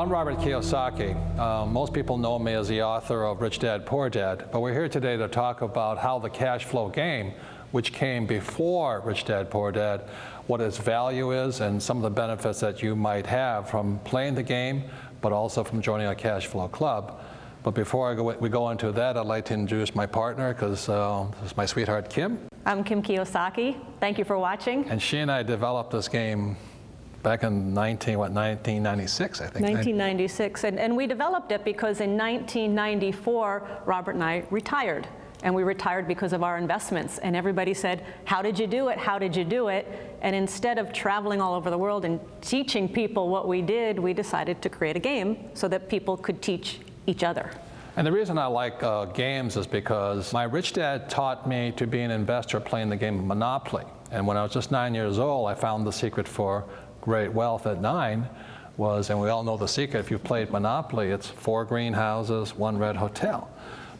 I'm Robert Kiyosaki. Most people know me as the author of Rich Dad, Poor Dad, but we're here today to talk about how the cash flow game, which came before Rich Dad, Poor Dad, what its value is and some of the benefits that you might have from playing the game, but also from joining a cash flow club. But before we go into that, I'd like to introduce my partner, because this is my sweetheart, Kim. I'm Kim Kiyosaki. Thank you for watching. And she and I developed this game back in 1996, I think. 1996, and we developed it because in 1994, Robert and I retired. And we retired because of our investments. And everybody said, how did you do it? How did you do it? And instead of traveling all over the world and teaching people what we did, we decided to create a game so that people could teach each other. And the reason I like games is because my rich dad taught me to be an investor playing the game of Monopoly. And when I was just 9 years old, I found the secret for great wealth at 9 was, and we all know the secret, if you played Monopoly, it's 4 greenhouses, 1 red hotel.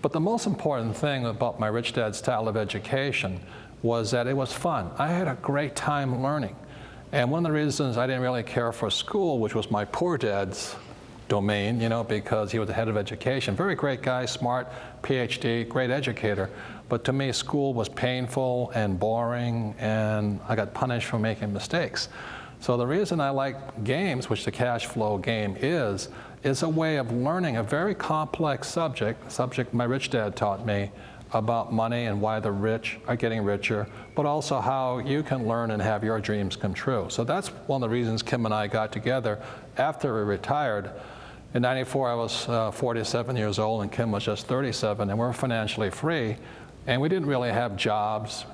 But the most important thing about my rich dad's style of education was that it was fun. I had a great time learning. And one of the reasons I didn't really care for school, which was my poor dad's domain, you know, because he was the head of education. Very great guy, smart, PhD, great educator. But to me, school was painful and boring, and I got punished for making mistakes. So the reason I like games, which the cash flow game is a way of learning a very complex subject my rich dad taught me about money and why the rich are getting richer, but also how you can learn and have your dreams come true. So that's one of the reasons Kim and I got together after we retired. In '94, I was 47 years old, and Kim was just 37, and we were financially free. And we didn't really have jobs.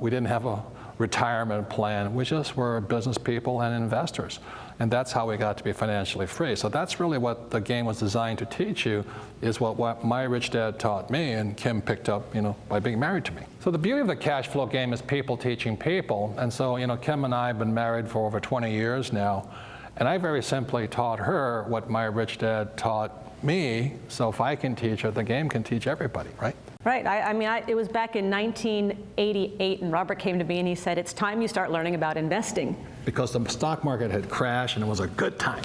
We didn't have a retirement plan. We just were business people and investors. And that's how we got to be financially free. So that's really what the game was designed to teach you, is what my rich dad taught me, and Kim picked up, you know, by being married to me. So the beauty of the cash flow game is people teaching people. And so, you know, Kim and I have been married for over 20 years now. And I very simply taught her what my rich dad taught me. So if I can teach her, the game can teach everybody, right? Right. It was back in 1988, and Robert came to me and he said, it's time you start learning about investing. Because the stock market had crashed and it was a good time.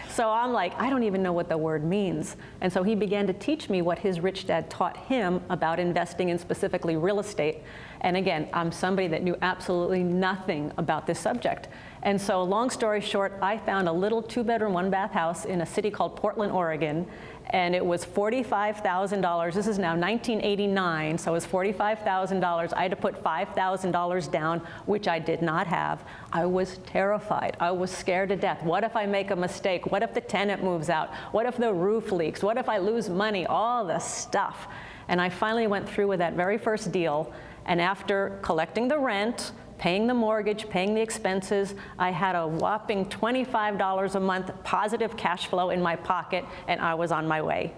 So I'm like, I don't even know what the word means. And so he began to teach me what his rich dad taught him about investing, and specifically real estate. And again, I'm somebody that knew absolutely nothing about this subject. And so long story short, I found a little 2-bedroom, 1-bath house in a city called Portland, Oregon. And it was $45,000. This is now 1989, so it was $45,000. I had to put $5,000 down, which I did not have. I was terrified. I was scared to death. What if I make a mistake? What if the tenant moves out? What if the roof leaks? What if I lose money? All the stuff. And I finally went through with that very first deal, and after collecting the rent, paying the mortgage, paying the expenses, I had a whopping $25 a month positive cash flow in my pocket, and I was on my way.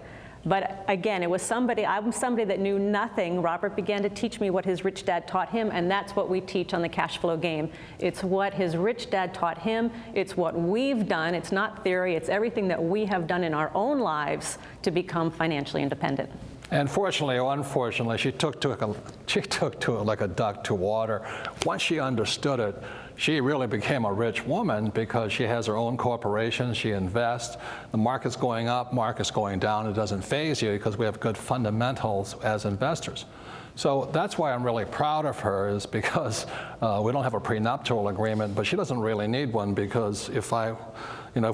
But again, I'm somebody that knew nothing. Robert began to teach me what his rich dad taught him, and that's what we teach on the cash flow game. It's what his rich dad taught him. It's what we've done. It's not theory. It's everything that we have done in our own lives to become financially independent. And fortunately or unfortunately, she took to it like a duck to water. Once she understood it, she really became a rich woman, because she has her own corporation, she invests. The market's going up, market's going down, it doesn't faze you because we have good fundamentals as investors. So that's why I'm really proud of her, is because we don't have a prenuptial agreement, but she doesn't really need one, because if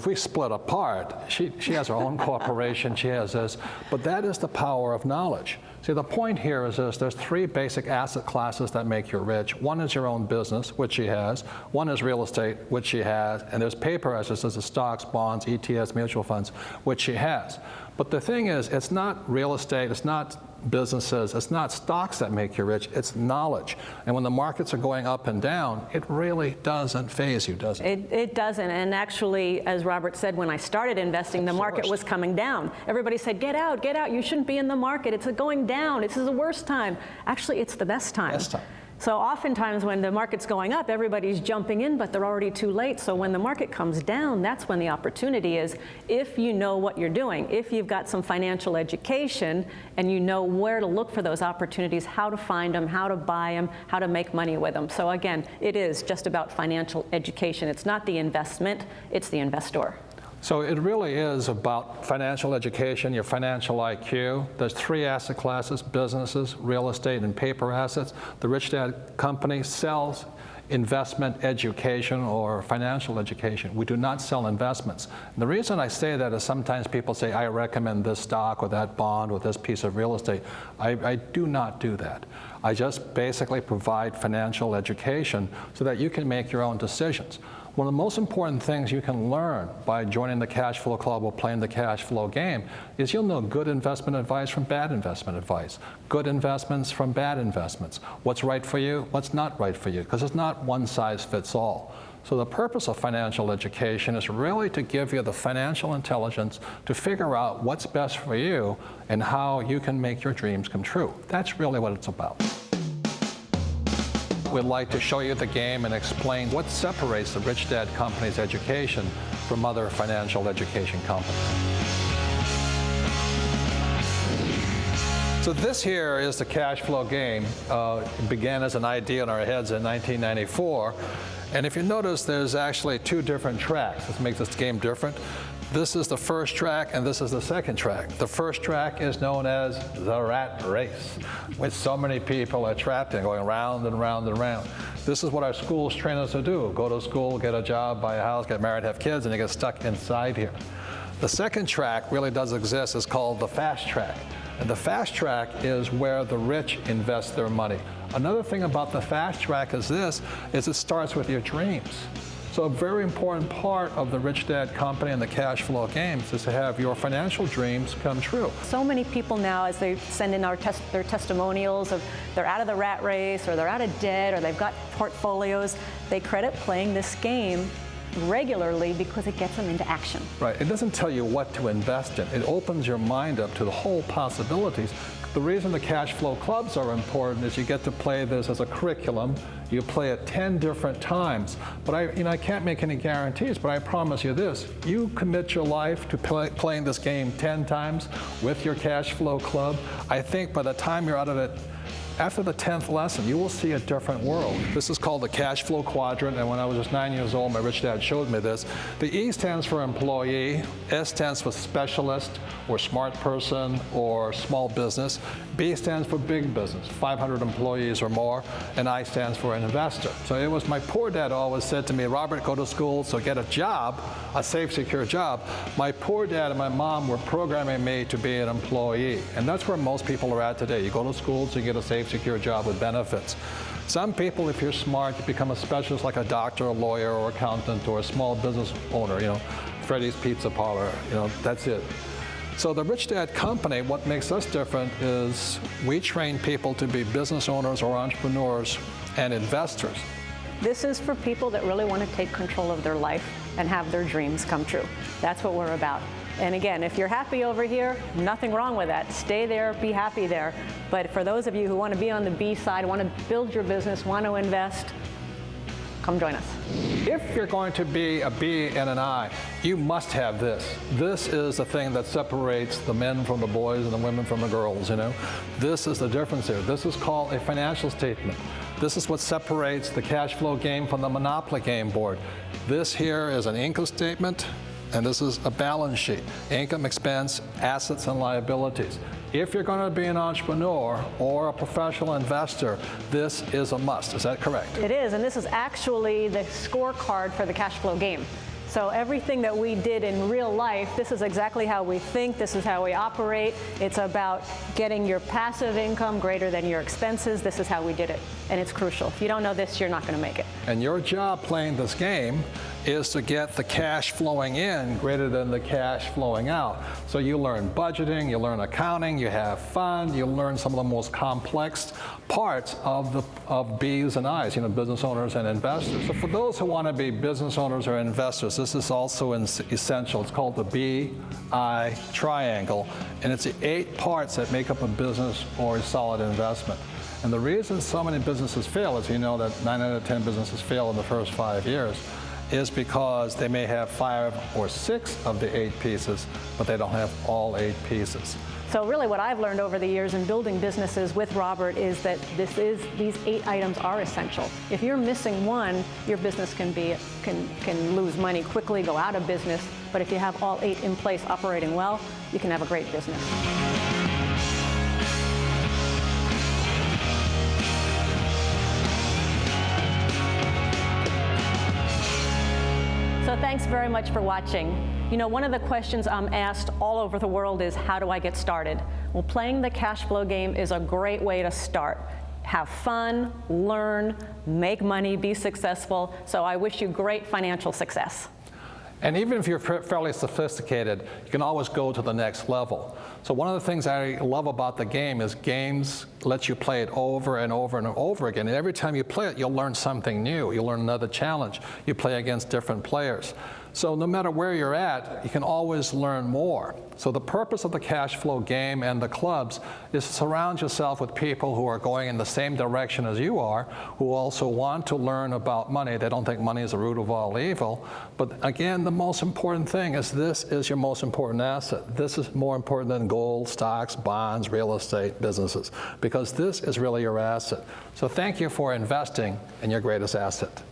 we split apart, she has her own corporation, she has this, but that is the power of knowledge. See, the point here is this: there's 3 basic asset classes that make you rich. One is your own business, which she has. One is real estate, which she has. And there's paper assets, such as stocks, bonds, ETFs, mutual funds, which she has. But the thing is, it's not real estate, it's not businesses, it's not stocks that make you rich, it's knowledge. And when the markets are going up and down, it really doesn't faze you, does it? It doesn't. And actually, as Robert said, when I started investing, the market was coming down. Everybody said, get out, you shouldn't be in the market, it's going down, this is the worst time. Actually, it's the best time. Best time. So oftentimes when the market's going up, everybody's jumping in, but they're already too late. So when the market comes down, that's when the opportunity is, if you know what you're doing, if you've got some financial education and you know where to look for those opportunities, how to find them, how to buy them, how to make money with them. So again, it is just about financial education. It's not the investment, it's the investor. So it really is about financial education, your financial IQ. There's 3 asset classes: businesses, real estate, and paper assets. The Rich Dad Company sells investment education or financial education. We do not sell investments. And the reason I say that is sometimes people say, I recommend this stock or that bond or this piece of real estate. I do not do that. I just basically provide financial education so that you can make your own decisions. One of the most important things you can learn by joining the Cashflow Club or playing the Cashflow game is you'll know good investment advice from bad investment advice, good investments from bad investments, what's right for you, what's not right for you, because it's not one size fits all. So the purpose of financial education is really to give you the financial intelligence to figure out what's best for you and how you can make your dreams come true. That's really what it's about. We'd like to show you the game and explain what separates the Rich Dad Company's education from other financial education companies. So this here is the Cashflow game. It began as an idea in our heads in 1994. And if you notice, there's actually 2 different tracks. This makes this game different. This is the first track, and this is the second track. The first track is known as the rat race, which so many people are trapped in, going round and round and round. This is what our schools train us to do: go to school, get a job, buy a house, get married, have kids, and you get stuck inside here. The second track really does exist. It's called the fast track. And the fast track is where the rich invest their money. Another thing about the fast track is it starts with your dreams. So a very important part of the Rich Dad Company and the Cashflow games is to have your financial dreams come true. So many people now, as they send in their testimonials of they're out of the rat race, or they're out of debt, or they've got portfolios, they credit playing this game regularly because it gets them into action. Right. It doesn't tell you what to invest in. It opens your mind up to the whole possibilities. The reason the Cashflow clubs are important is you get to play this as a curriculum. You play it 10 different times. But I can't make any guarantees, but I promise you this: you commit your life to playing this game 10 times with your Cashflow club. I think by the time you're out of it, after the 10th lesson, you will see a different world. This is called the Cashflow quadrant, and when I was just 9 years old, my rich dad showed me this. The E stands for employee, S stands for specialist, or smart person, or small business. B stands for big business, 500 employees or more, and I stands for an investor. So it was my poor dad always said to me, Robert, go to school, so get a job, a safe, secure job. My poor dad and my mom were programming me to be an employee, and that's where most people are at today. You go to school, so you get a safe, secure job with benefits. Some people, if you're smart, you become a specialist like a doctor, a lawyer, or accountant, or a small business owner, Freddy's Pizza Parlor, that's it. So the Rich Dad Company, what makes us different is we train people to be business owners or entrepreneurs and investors. This is for people that really want to take control of their life and have their dreams come true. That's what we're about. And again, if you're happy over here, nothing wrong with that. Stay there, be happy there. But for those of you who want to be on the B side, want to build your business, want to invest, come join us. If you're going to be a B and an I, you must have this. This is the thing that separates the men from the boys and the women from the girls, This is the difference here. This is called a financial statement. This is what separates the Cashflow game from the Monopoly game board. This here is an income statement, and this is a balance sheet. Income, expense, assets, and liabilities. If you're going to be an entrepreneur or a professional investor, this is a must. Is that correct? It is, and this is actually the scorecard for the Cashflow game. So everything that we did in real life, this is exactly how we think, this is how we operate. It's about getting your passive income greater than your expenses. This is how we did it, and it's crucial. If you don't know this, you're not going to make it. And your job playing this game is to get the cash flowing in greater than the cash flowing out. So you learn budgeting, you learn accounting, you have fun, you learn some of the most complex parts of B's and I's, business owners and investors. So for those who want to be business owners or investors, this is also essential. It's called the B-I triangle, and it's the 8 parts that make up a business or a solid investment. And the reason so many businesses fail, as you know that 9 out of 10 businesses fail in the first 5 years, is because they may have 5 or 6 of the 8 pieces, but they don't have all 8 pieces. So really what I've learned over the years in building businesses with Robert is that these 8 items are essential. If you're missing one, your business can lose money quickly, go out of business. But if you have all 8 in place operating well, you can have a great business. So thanks very much for watching. You know, one of the questions I'm asked all over the world is, how do I get started? Well, playing the cash flow game is a great way to start. Have fun, learn, make money, be successful. So I wish you great financial success. And even if you're fairly sophisticated, you can always go to the next level. So one of the things I love about the game is games let you play it over and over and over again. And every time you play it, you'll learn something new. You'll learn another challenge. You play against different players. So no matter where you're at, you can always learn more. So the purpose of the cash flow game and the clubs is to surround yourself with people who are going in the same direction as you are, who also want to learn about money. They don't think money is the root of all evil. But again, the most important thing is this is your most important asset. This is more important than gold, stocks, bonds, real estate, businesses, because this is really your asset. So thank you for investing in your greatest asset.